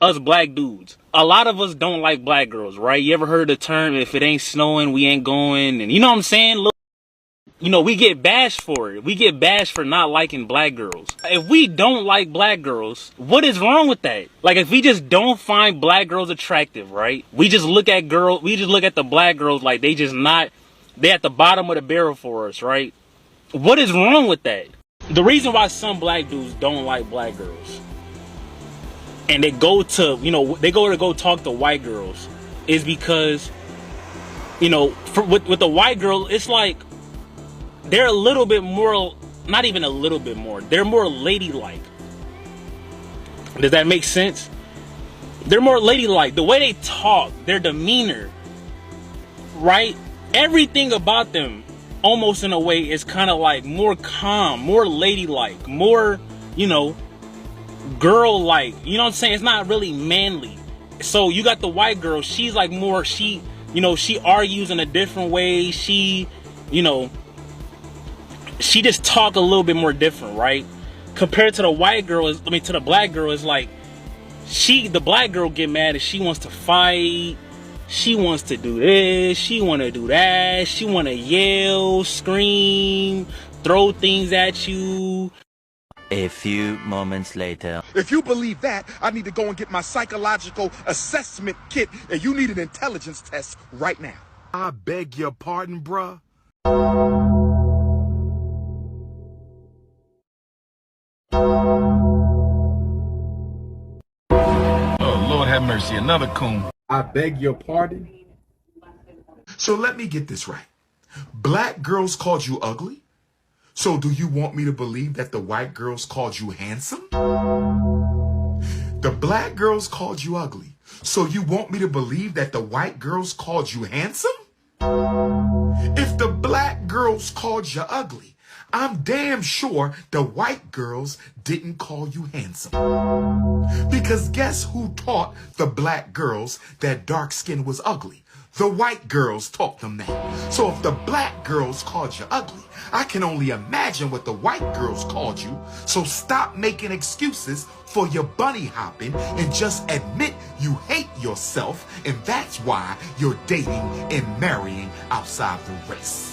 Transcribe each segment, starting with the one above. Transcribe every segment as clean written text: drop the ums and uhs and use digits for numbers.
us black dudes, a lot of us don't like black girls, right? You ever heard the term, if it ain't snowing, we ain't going? And you know what I'm saying? Look, you know, we get bashed for it. We get bashed for not liking black girls. If we don't like black girls, what is wrong with that? Like, if we just don't find black girls attractive, right? We just look at the black girls like they just not, they at the bottom of the barrel for us, right? What is wrong with that? The reason why some black dudes don't like black girls and they go to, you know, they go talk to white girls is because, you know, with the white girl, it's like they're a little bit more, not even a little bit more, they're more ladylike. Does that make sense? They're more ladylike. The way they talk, their demeanor, right? Everything about them, almost in a way, is kind of like more calm, more ladylike, more, you know, girl-like. You know what I'm saying? It's not really manly. So you got the white girl, she's like more, she, you know, she argues in a different way. She, you know, she just talk a little bit more different, right? Compared to the white girl, to the black girl, is like, the black girl get mad if she wants to fight. She wants to do this, she want to do that, she want to yell, scream, throw things at you. A few moments later. If you believe that, I need to go and get my psychological assessment kit, and you need an intelligence test right now. I beg your pardon, bruh. Oh, Lord have mercy, another coon. I beg your pardon? So let me get this right. Black girls called you ugly? So do you want me to believe that the white girls called you handsome? The black girls called you ugly. So you want me to believe that the white girls called you handsome? If the black girls called you ugly, I'm damn sure the white girls didn't call you handsome. Because guess who taught the black girls that dark skin was ugly? The white girls taught them that. So if the black girls called you ugly, I can only imagine what the white girls called you. So stop making excuses for your bunny hopping and just admit you hate yourself, and that's why you're dating and marrying outside the race.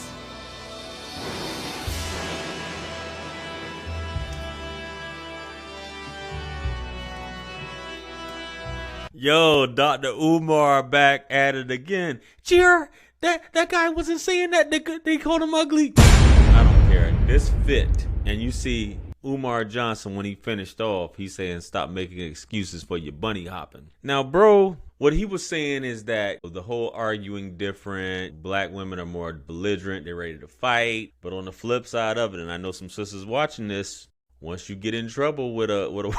Yo, Dr. Umar back at it again. Cheer, that guy wasn't saying that. They called him ugly. I don't care. This fit. And you see Umar Johnson, when he finished off, he's saying stop making excuses for your bunny hopping. Now, bro, what he was saying is that the whole arguing different, black women are more belligerent, they're ready to fight. But on the flip side of it, and I know some sisters watching this, once you get in trouble with a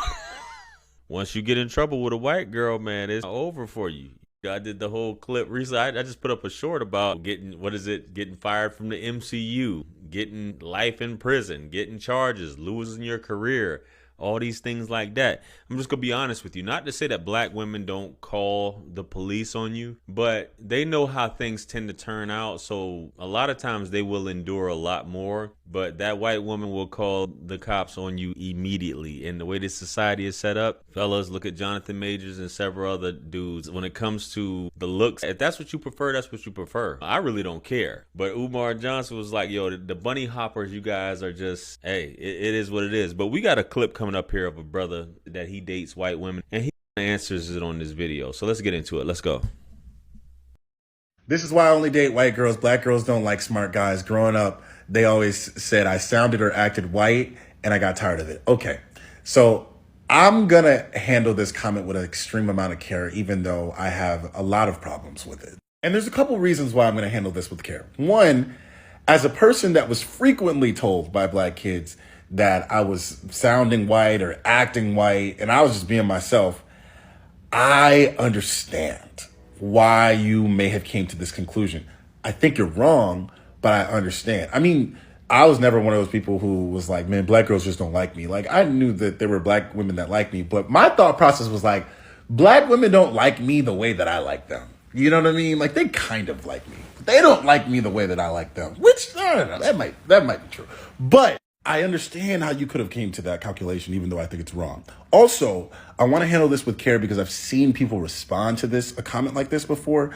once you get in trouble with a white girl, man, it's over for you. I did the whole clip recently. I just put up a short about getting fired from the MCU, getting life in prison, getting charges, losing your career, all these things like that. I'm just gonna be honest with you, not to say that black women don't call the police on you, but they know how things tend to turn out. So a lot of times they will endure a lot more, but that white woman will call the cops on you immediately. And the way this society is set up, fellas, look at Jonathan Majors and several other dudes. When it comes to the looks, if that's what you prefer, that's what you prefer. I really don't care. But Umar Johnson was like, yo, the bunny hoppers, you guys are just, hey, it is what it is. But we got a clip coming up here of a brother that he dates white women, and he answers it on this video. So let's get into it. Let's go. This is why I only date white girls. Black girls don't like smart guys. Growing up, they always said I sounded or acted white, and I got tired of it. Okay, so I'm going to handle this comment with an extreme amount of care, even though I have a lot of problems with it. And there's a couple reasons why I'm going to handle this with care. One, as a person that was frequently told by black kids that I was sounding white or acting white, and I was just being myself, I understand why you may have came to this conclusion. I think you're wrong, but I understand. I mean, I was never one of those people who was like, man, black girls just don't like me. Like, I knew that there were black women that liked me, but my thought process was like, black women don't like me the way that I like them. You know what I mean? Like, they kind of like me. They don't like me the way that I like them, which, I don't know, that might be true. But I understand how you could have came to that calculation, even though I think it's wrong. Also, I want to handle this with care because I've seen people respond to a comment like this before,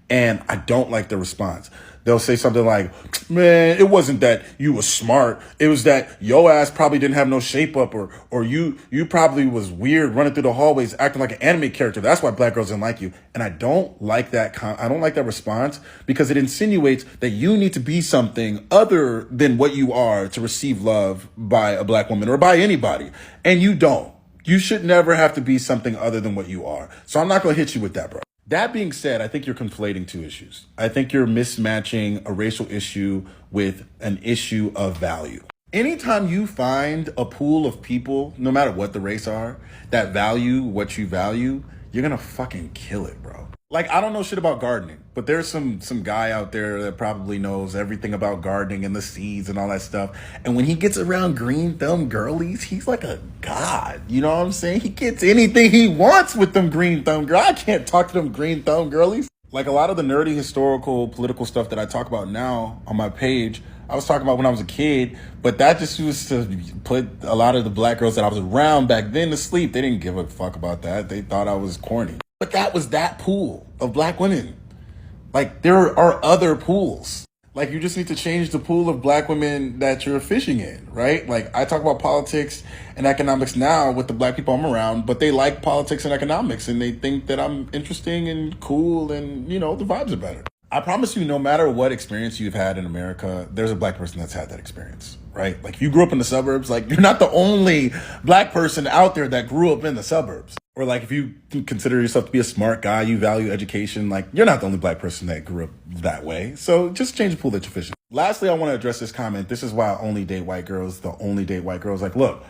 and I don't like the response. They'll say something like, man, it wasn't that you were smart. It was that your ass probably didn't have no shape up, or you probably was weird running through the hallways acting like an anime character. That's why black girls didn't like you. And I don't like that. I don't like that response because it insinuates that you need to be something other than what you are to receive love by a black woman or by anybody. And you don't. You should never have to be something other than what you are. So I'm not going to hit you with that, bro. That being said, I think you're conflating two issues. I think you're mismatching a racial issue with an issue of value. Anytime you find a pool of people, no matter what the race are, that value what you value, you're gonna fucking kill it, bro. Like, I don't know shit about gardening, but there's some guy out there that probably knows everything about gardening and the seeds and all that stuff. And when he gets around green thumb girlies, he's like a god. You know what I'm saying? He gets anything he wants with them green thumb girls. I can't talk to them green thumb girlies. Like a lot of the nerdy historical political stuff that I talk about now on my page, I was talking about when I was a kid, but that just used to put a lot of the black girls that I was around back then to sleep. They didn't give a fuck about that. They thought I was corny. But that was that pool of black women. Like, there are other pools. Like, you just need to change the pool of black women that you're fishing in, right? Like, I talk about politics and economics now with the black people I'm around, but they like politics and economics, and they think that I'm interesting and cool, and, you know, the vibes are better. I promise you, no matter what experience you've had in America, there's a black person that's had that experience, right? Like, if you grew up in the suburbs, like, you're not the only black person out there that grew up in the suburbs. Or like, if you consider yourself to be a smart guy, you value education, like, you're not the only black person that grew up that way. So just change the pool that you're fishing. Lastly, I want to address this comment. This is why I only date white girls, Like, look,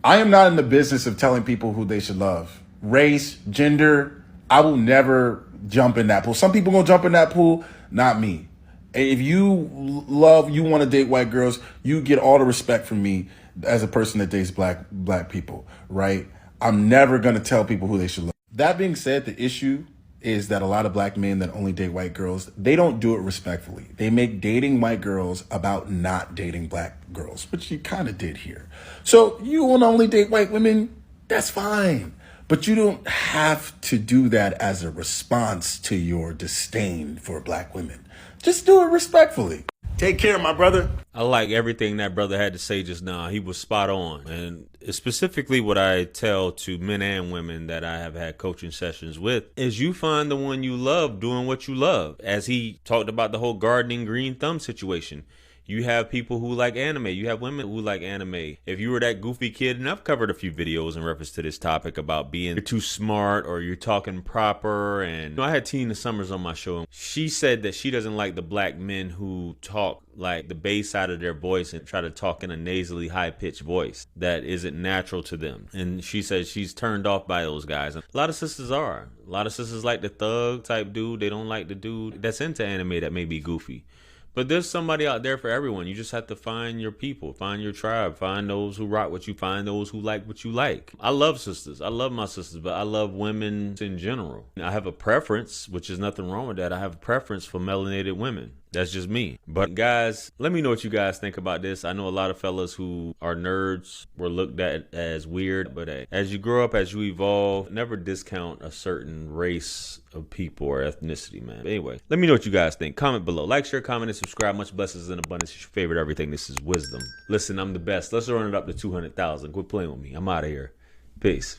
I am not in the business of telling people who they should love. Race, gender, I will never jump in that pool. Some people gonna jump in that pool, not me. If you want to date white girls, you get all the respect from me as a person that dates black people, right? I'm never going to tell people who they should love. That being said, the issue is that a lot of black men that only date white girls, they don't do it respectfully. They make dating white girls about not dating black girls, which you kind of did here. So you want to only date white women, that's fine. But you don't have to do that as a response to your disdain for black women. Just do it respectfully. Take care, my brother. I like everything that brother had to say just now. He was spot on. And specifically what I tell to men and women that I have had coaching sessions with is you find the one you love doing what you love. As he talked about the whole gardening green thumb situation. You have people who like anime. You have women who like anime. If you were that goofy kid, and I've covered a few videos in reference to this topic about being you're too smart or you're talking proper. And you know, I had Tina Summers on my show. She said that she doesn't like the black men who talk like the bass side of their voice and try to talk in a nasally high-pitched voice that isn't natural to them. And she says she's turned off by those guys. And a lot of sisters are. A lot of sisters like the thug type dude. They don't like the dude that's into anime that may be goofy. But there's somebody out there for everyone. You just have to find your people, find your tribe, find those who rock what you, find those who like what you like. I love sisters. I love my sisters, but I love women in general. I have a preference, which is nothing wrong with that. I have a preference for melanated women. That's just me. But guys, let me know what you guys think about this. I know a lot of fellas who are nerds were looked at as weird, but hey, as you grow up, as you evolve, never discount a certain race of people or ethnicity, man. But anyway, let me know what you guys think. Comment below. Like, share, comment, and subscribe. Much blessings and abundance. It's your favorite everything. This is wisdom. Listen, I'm the best. Let's run it up to 200,000. Quit playing with me. I'm out of here. Peace.